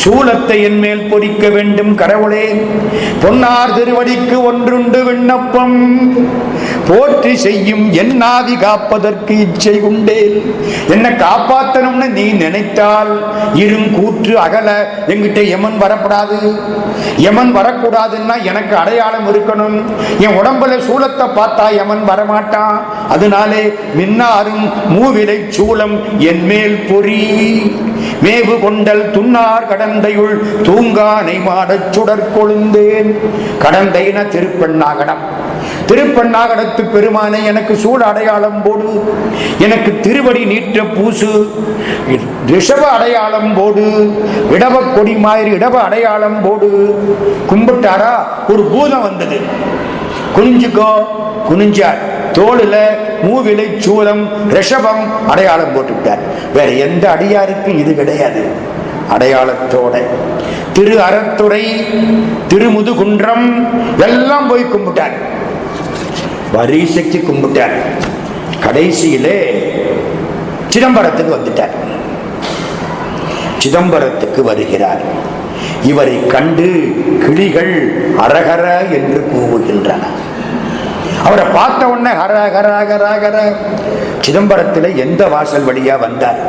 சூலத்தை என் மேல் பொறிக்க வேண்டும் கடவுளே. பொன்னார் திருவடிக்கு ஒன்றுண்டு விண்ணப்பம். போற்றி செய்யும் என்னாதி காப்பதற்கு இச்சை உண்டேன். என்ன காப்பாற்றணும்னு நீ நினைத்தால் இருங்கூற்று அகல. என்கிட்ட யமன் வரப்படாது. யமன் வரக்கூடாதுன்னா எனக்கு அடையாளம் இருக்கணும். என் உடம்புல சூலத்தை பார்த்தா யமன் வரமாட்டான். அதனாலே மின்னாரும் மூவிலை சூலம் என் மேல் பொறி. மேவு கொண்டல் துன்னார் கடந்தையுள் தூங்கானை மாடச் சுடர் கொழுந்தேன். கடந்தைன திருப்பெண்ணாகடம். திருப்பெண்ணாகடத்து பெருமானை எனக்கு சூழ அடையாளம் போடு. எனக்கு திருவடி நீற்ற பூசு. ரிஷப அடையாளம் போடு. இடவ கொடி மாதிரி இடவ அடையாளம் போடு. கும்பிட்டாரா ஒரு பூதம் வந்தது. குனிஞ்சுக்கோ. குனிஞ்சார். தோளுல மூவிலை சூலம் ரிஷபம் அடையாளம் போட்டுவிட்டார். வேற எந்த அடியாருக்கும் இது கிடையாது. அடையாளத்தோட திரு அறத்துறை திருமுதுகுன்றம் எல்லாம் போய் கும்பிட்டார். வரிசைக்கு கும்பிட்டார். கடைசியிலே சிதம்பரத்துக்கு வந்துட்டார். சிதம்பரத்துக்கு வருகிறார். இவரை கண்டு கிளிகள் அரகர என்று கூவுகின்றன. அவரை பார்த்த உடனே ஹர ஹர ஹர ஹர. சிதம்பரத்தில் எந்த வாசல் வழியா வந்தார்?